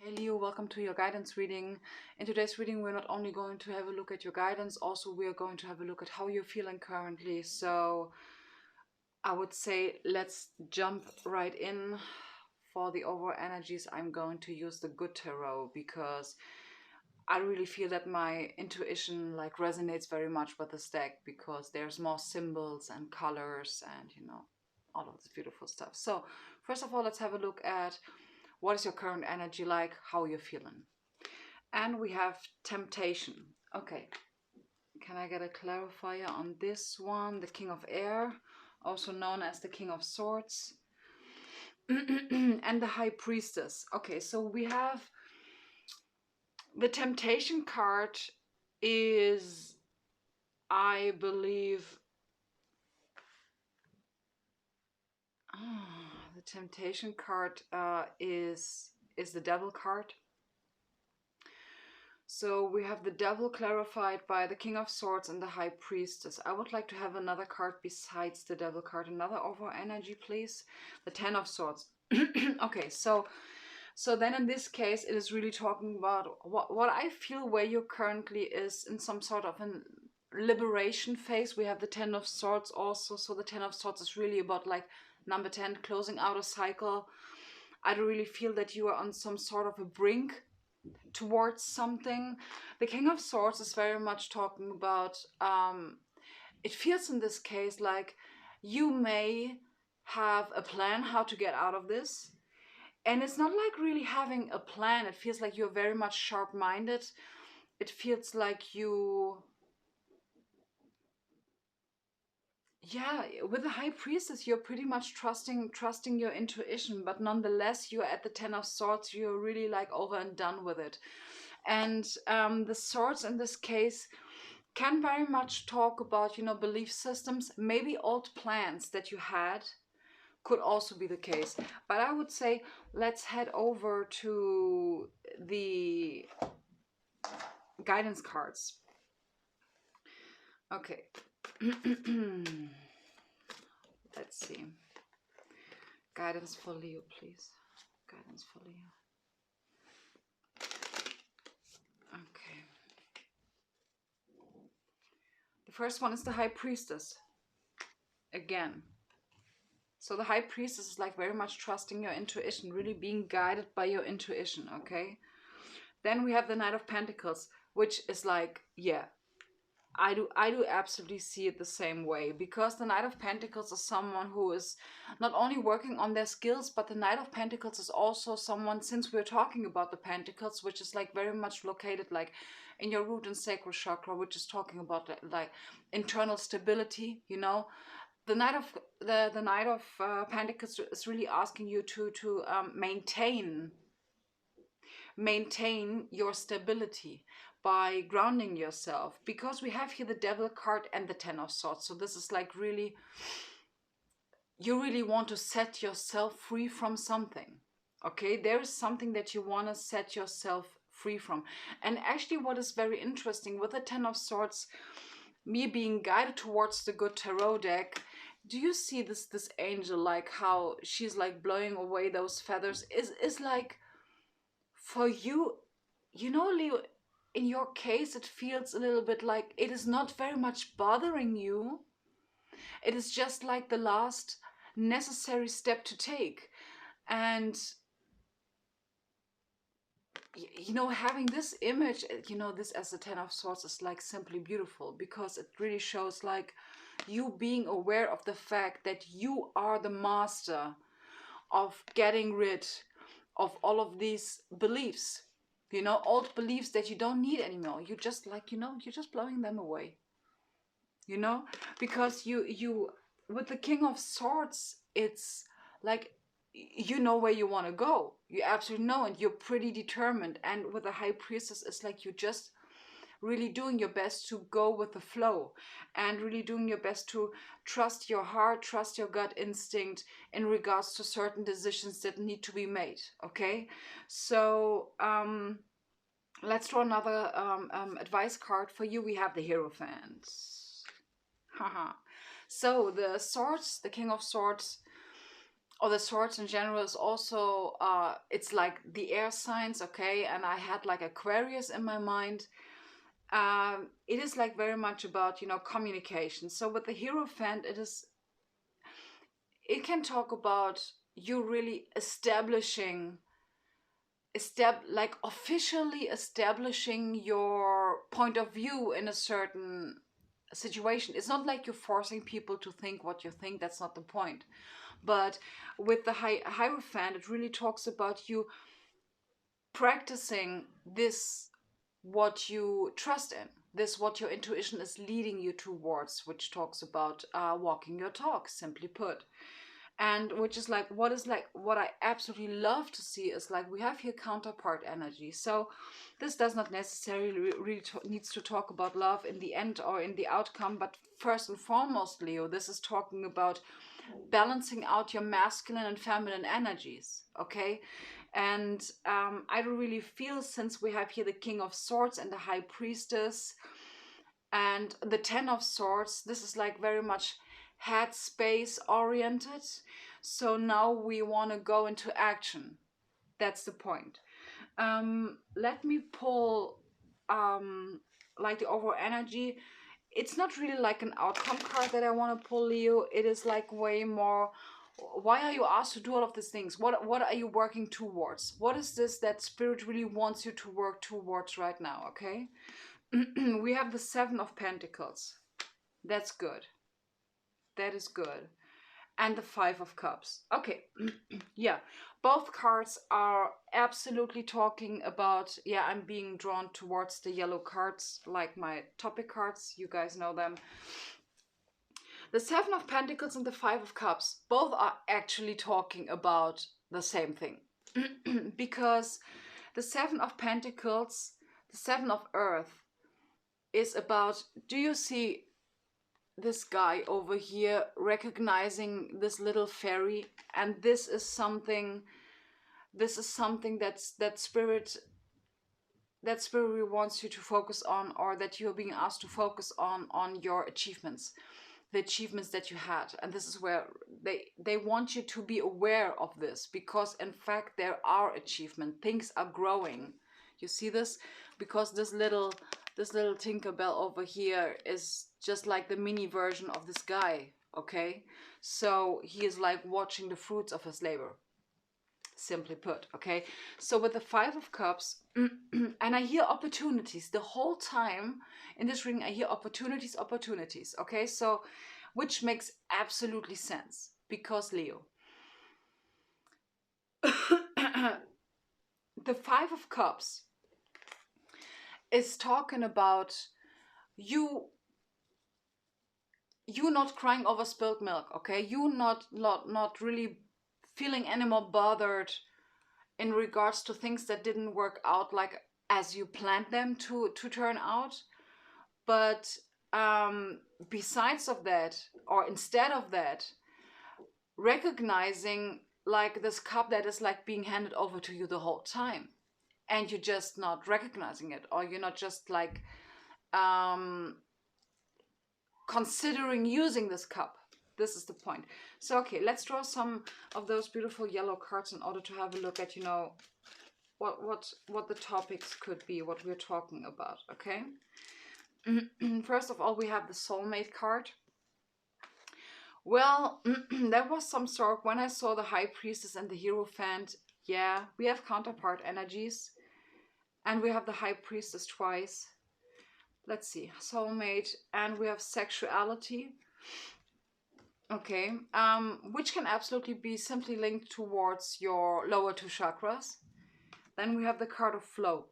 Hey Leo, welcome to your guidance reading. In today's reading, we're not only going to have a look at your guidance, also we are going to have a look at how you're feeling currently. So I would say let's jump right in. For the overall energies, I'm going to use the Good Tarot because I really feel that my intuition resonates very much with this deck because there's more symbols and colors and all of this beautiful stuff. So first of all, let's have a look at what is your current energy like, how you're feeling. And we have temptation. Okay, can I get a clarifier on this one? The King of Air, also known as the King of Swords, and the High Priestess. Okay, so we have the temptation card is, I believe, the temptation card is the Devil card. So we have the Devil clarified by the King of Swords and the High Priestess. I would like to have another card besides the Devil card. Another overall energy, please. The Ten of Swords. Okay, so then in this case, it is really talking about what I feel where you currently is in some sort of a liberation phase. We have the Ten of Swords also. So the Ten of Swords is really about like number 10, closing out a cycle. I don't really feel that you are on some sort of a brink towards something. The King of Swords is very much talking about, it feels in this case like you may have a plan how to get out of this. And it's not like really having a plan. It feels like you're very much sharp-minded. It feels like you, yeah, with the High Priestess, you're pretty much trusting your intuition, but nonetheless, you're at the Ten of Swords. You're really like over and done with it. And the swords in this case can very much talk about, belief systems, maybe old plans that you had could also be the case. But I would say let's head over to the guidance cards. Okay. Let's see. Guidance for Leo, please. Guidance for Leo. Okay. The first one is the High Priestess. Again. So the High Priestess is like very much trusting your intuition, really being guided by your intuition, okay? Then we have the Knight of Pentacles, which is like, yeah, I do absolutely see it the same way, because the Knight of Pentacles is someone who is not only working on their skills, but the Knight of Pentacles is also someone, since we're talking about the Pentacles, which is like very much located like in your root and sacral chakra, which is talking about like internal stability, the Knight of the Knight of Pentacles is really asking you to maintain your stability by grounding yourself, because we have here the Devil card and the Ten of Swords. So this is like really, you really want to set yourself free from something. Okay, there is something that you want to set yourself free from. And actually what is very interesting with the Ten of Swords, me being guided towards the Good Tarot deck, do you see this angel, like how she's like blowing away those feathers, is like, for you, Leo, in your case, it feels a little bit like it is not very much bothering you. It is just like the last necessary step to take. And, having this image, this as the Ten of Swords is like simply beautiful, because it really shows like you being aware of the fact that you are the master of getting rid of all of these beliefs, old beliefs that you don't need anymore. You just like, you're just blowing them away, because you with the King of Swords, it's like, you know where you want to go. You absolutely know, and you're pretty determined. And with the High Priestess, it's like you just really doing your best to go with the flow, and really doing your best to trust your heart, trust your gut instinct in regards to certain decisions that need to be made. Okay, so let's draw another advice card for you. We have the Hierophant. Haha. So the swords, the King of Swords, or the swords in general is also, it's like the air signs, okay? And I had like Aquarius in my mind. It is like very much about, you know, communication. So with the Hierophant, it can talk about you really like officially establishing your point of view in a certain situation. It's not like you're forcing people to think what you think. That's not the point. But with the Hierophant, it really talks about you practicing this, what you trust in, this, what your intuition is leading you towards, which talks about walking your talk, simply put. And which is like what I absolutely love to see is like we have here counterpart energy. So this does not necessarily really needs to talk about love in the end or in the outcome, but first and foremost, Leo, this is talking about balancing out your masculine and feminine energies, okay? And I don't really feel, since we have here the King of Swords and the High Priestess and the Ten of Swords, this is like very much head space oriented. So now we want to go into action. That's the point. Let me pull like the overall energy. It's not really like an outcome card that I want to pull, Leo. It is like way more, why are you asked to do all of these things? What are you working towards? What is this that spirit really wants you to work towards right now, okay? We have the Seven of Pentacles. That's good. That is good. And the Five of Cups. Okay. Yeah. Both cards are absolutely talking about, yeah, I'm being drawn towards the yellow cards, like my topic cards. You guys know them. The Seven of Pentacles and the Five of Cups, both are actually talking about the same thing. Because the Seven of Pentacles, the Seven of Earth, is about, do you see this guy over here recognizing this little fairy? And this is something that spirit wants you to focus on, or that you're being asked to focus on your achievements, the achievements that you had. And this is where they want you to be aware of this, because in fact there are achievements, things are growing. You see this? Because this little Tinkerbell over here is just like the mini version of this guy, okay? So he is like watching the fruits of his labor, simply put, okay? So with the Five of Cups, and I hear opportunities the whole time in this reading. I hear opportunities, okay? So, which makes absolutely sense, because Leo, the Five of Cups is talking about you not crying over spilled milk, okay? You not really feeling any more bothered in regards to things that didn't work out like as you planned them to turn out. But besides of that, or instead of that, recognizing like this cup that is like being handed over to you the whole time, and you're just not recognizing it, or you're not just like considering using this cup. This is the point. So okay, let's draw some of those beautiful yellow cards in order to have a look at, you know, what the topics could be, what we're talking about, okay? First of all, we have the Soulmate card. Well, there was some sort, when I saw the High Priestess and the Hierophant, yeah, we have counterpart energies, and we have the High Priestess twice. Let's see, Soulmate, and we have sexuality. Okay, which can absolutely be simply linked towards your lower two chakras. Then we have the card of flow.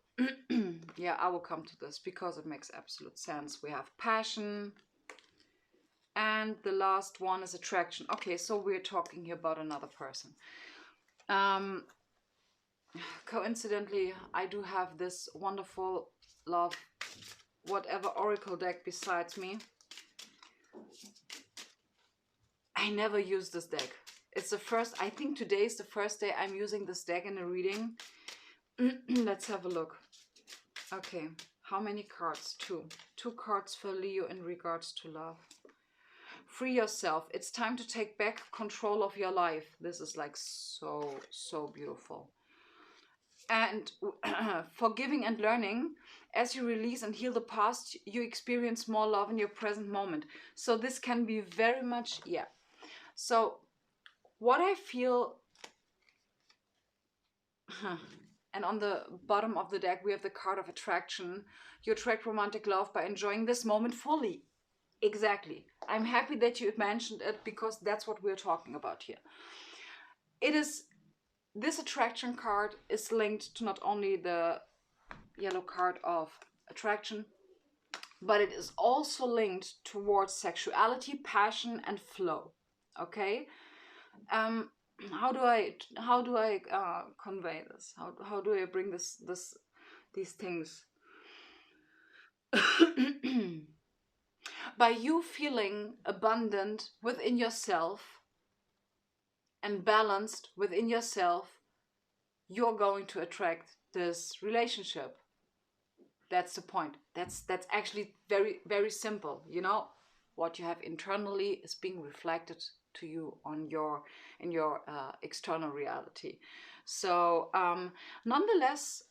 Yeah, I will come to this because it makes absolute sense. We have passion. And the last one is attraction. Okay, so we're talking here about another person. Coincidentally, I do have this wonderful love, whatever oracle deck besides me. I never use this deck. It's the first, I think today is the first day I'm using this deck in a reading. Let's have a look. Okay, how many cards? Two cards for Leo in regards to love. Free yourself. It's time to take back control of your life. This is like so beautiful. And forgiving and learning. As you release and heal the past, you experience more love in your present moment. So this can be very much, yeah. So what I feel, and on the bottom of the deck, we have the card of attraction. You attract romantic love by enjoying this moment fully. Exactly. I'm happy that you mentioned it, because that's what we're talking about here. It is, this attraction card is linked to not only the yellow card of attraction, but it is also linked towards sexuality, passion, and flow. Okay. How do I convey this? How do I bring these things? By you feeling abundant within yourself and balanced within yourself, you're going to attract this relationship. That's the point. That's actually very, very simple. You know, what you have internally is being reflected to you on your in your external reality. So nonetheless,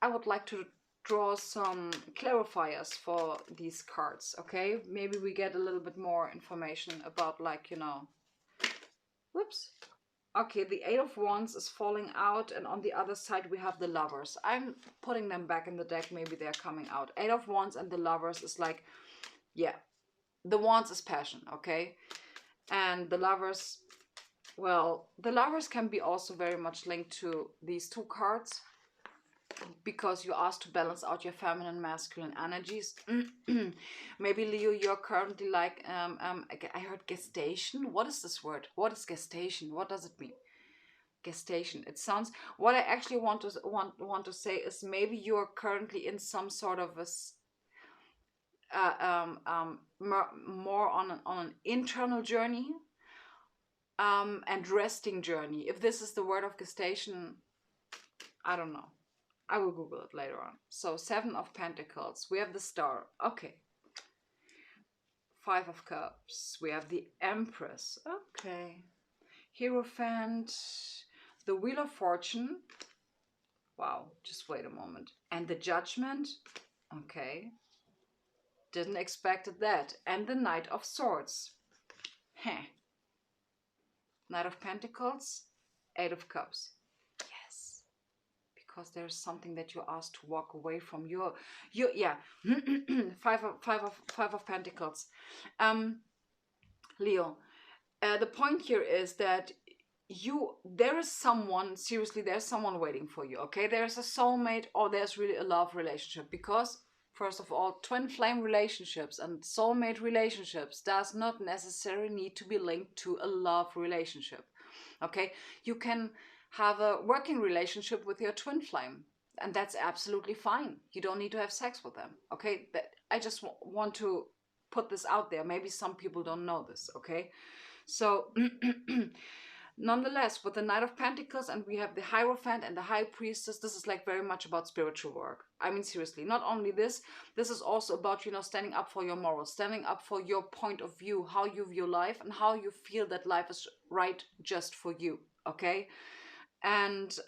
I would like to draw some clarifiers for these cards. Okay, maybe we get a little bit more information about, like, you know, whoops. Okay, the Eight of Wands is falling out, and on the other side we have the Lovers. I'm putting them back in the deck, maybe they're coming out. Eight of Wands and the Lovers is like, yeah, the Wands is passion, okay? And the Lovers, well, the Lovers can be also very much linked to these two cards, because you asked to balance out your feminine and masculine energies. Maybe, Leo, you're currently like, I heard gestation. What is this word? What is gestation? What does it mean? Gestation. It sounds, what I actually want to say is, maybe you're currently in some sort of a more on an internal journey, and resting journey. If this is the word of gestation, I don't know. I will Google it later on. So, Seven of Pentacles. We have the Star. Okay. Five of Cups. We have the Empress. Okay. Hierophant. The Wheel of Fortune. Wow. Just wait a moment. And the Judgment. Okay. Didn't expect that. And the Knight of Swords. Heh. Knight of Pentacles. Eight of Cups. Because there's something that you asked to walk away from. Your yeah. five of Pentacles. Leo, the point here is that there is someone, seriously, there's someone waiting for you. Okay, there's a soulmate, or there's really a love relationship. Because first of all, twin flame relationships and soulmate relationships does not necessarily need to be linked to a love relationship. Okay, you can have a working relationship with your twin flame, and that's absolutely fine. You don't need to have sex with them. Okay, I just want to put this out there. Maybe some people don't know this. Okay, so nonetheless, with the Knight of Pentacles, and we have the Hierophant and the High Priestess, this is like very much about spiritual work. I mean, seriously, not only this is also about, you know, standing up for your morals, standing up for your point of view, how you view life, and how you feel that life is right just for you. Okay. And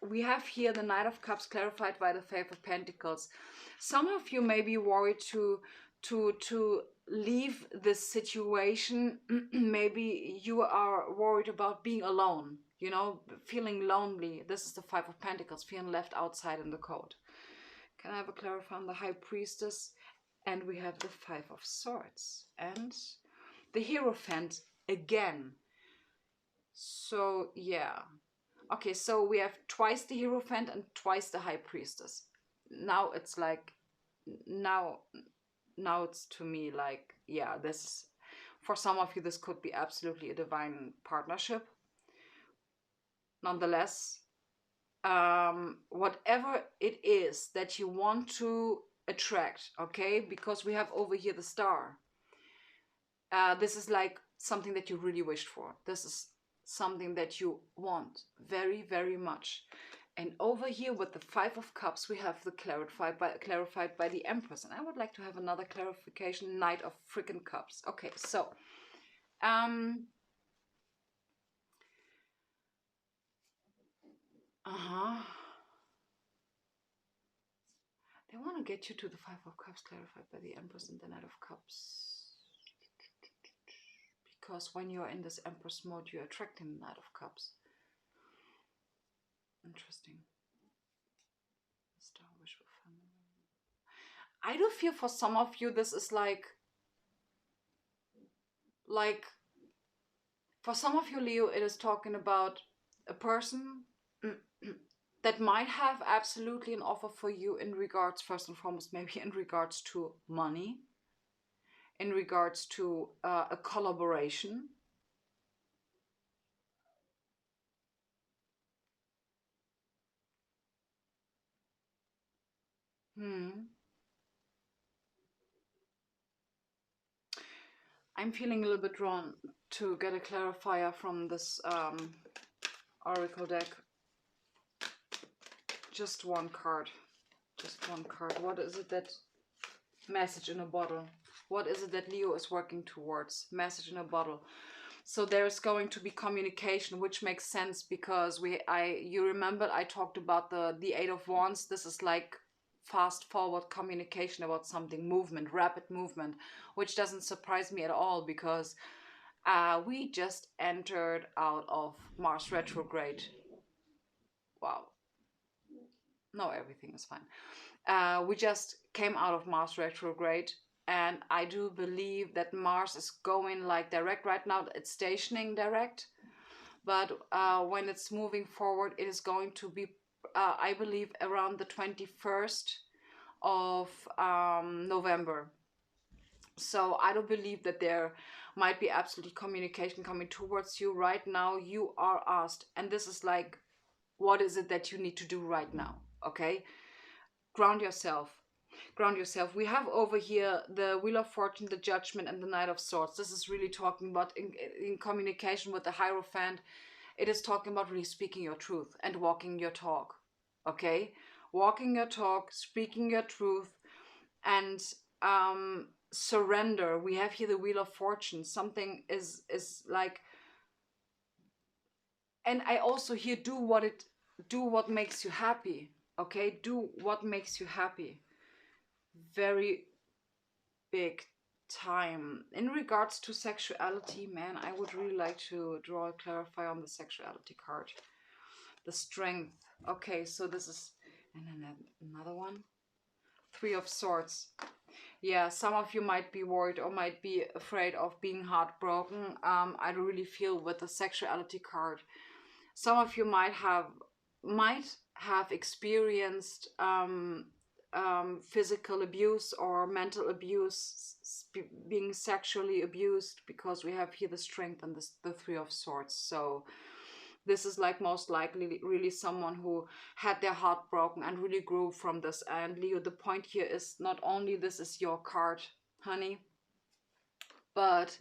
we have here the Knight of Cups clarified by the Five of Pentacles. Some of you may be worried to leave this situation. Maybe you are worried about being alone, you know, feeling lonely. This is the Five of Pentacles, feeling left outside in the cold. Can I have a clarify on the High Priestess? And we have the Five of Swords and the Hierophant again. So yeah. Okay, so we have twice the Hierophant and twice the High Priestess. Now it's like, now it's to me like, yeah, this, for some of you, this could be absolutely a divine partnership. Nonetheless, whatever it is that you want to attract, okay, because we have over here the Star. This is like something that you really wished for. This is something that you want very, very much. And over here with the Five of Cups, we have the clarified by the Empress. And I would like to have another clarification, Knight of freaking Cups. Okay, so they want to get you to the Five of Cups clarified by the Empress and the Knight of Cups. Because when you're in this Empress mode, you're attracting the Knight of Cups. Interesting. Star wish for family. I do feel for some of you this is like for some of you, Leo, it is talking about a person that might have absolutely an offer for you in regards, first and foremost, maybe in regards to money, in regards to a collaboration. I'm feeling a little bit drawn to get a clarifier from this oracle deck. Just one card. Just one card. What is it that... Message in a bottle. What is it that Leo is working towards? Message in a bottle. So there's going to be communication, which makes sense because you remember I talked about the Eight of Wands. This is like fast forward communication about something, movement, rapid movement, which doesn't surprise me at all because we just entered out of Mars retrograde. Wow. No, everything is fine. We just came out of Mars retrograde, and I do believe that Mars is going like direct right now. It's stationing direct, but when it's moving forward, it is going to be, I believe, around the 21st of November. So I don't believe that there might be absolutely communication coming towards you right now. You are asked, and this is like, what is it that you need to do right now? Okay, ground yourself. Ground yourself. We have over here the Wheel of Fortune, the Judgment, and the Knight of Swords. This is really talking about in communication with the Hierophant. It is talking about really speaking your truth and walking your talk. Okay, walking your talk, speaking your truth, and surrender. We have here the Wheel of Fortune. Something is like, and I also here do what makes you happy. Okay, do what makes you happy. Very big time. In regards to sexuality, man, I would really like to draw a clarifier on the sexuality card. The Strength. Okay, so this is, and then another one. Three of Swords. Yeah, some of you might be worried or might be afraid of being heartbroken. I really feel with the sexuality card, some of you might have experienced physical abuse or mental abuse, being sexually abused, because we have here the Strength and the Three of Swords. So this is like most likely really someone who had their heart broken and really grew from this. And Leo, the point here is not only this is your card, honey, but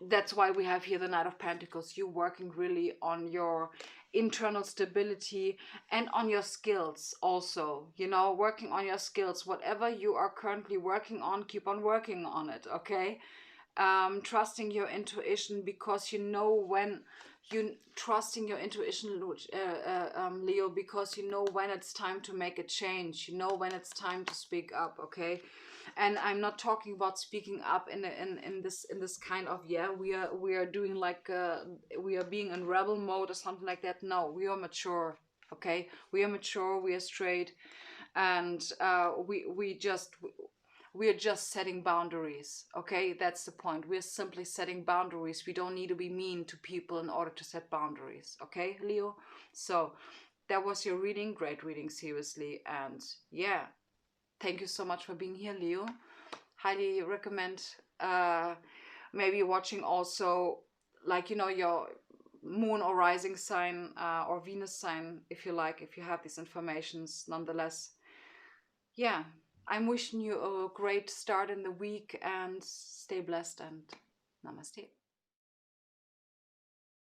that's why we have here the Knight of Pentacles. You working really on your internal stability and on your skills also, you know, working on your skills. Whatever you are currently working on, keep on working on it, okay? Trusting your intuition, because you know when trusting your intuition, Leo, because you know when it's time to make a change, you know when it's time to speak up, okay? And I'm not talking about speaking up in this kind of, yeah, we are doing like we are being in rebel mode or something like that. No, we are mature, okay? We are mature, we are straight, and we are just setting boundaries, okay? That's the point. We're simply setting boundaries. We don't need to be mean to people in order to set boundaries, okay, Leo? So that was your reading. Great reading, seriously. And yeah, thank you so much for being here, Leo. Highly recommend maybe watching also, like, you know, your moon or rising sign or Venus sign, if you like, if you have these informations. Nonetheless, yeah, I'm wishing you a great start in the week, and stay blessed, and namaste.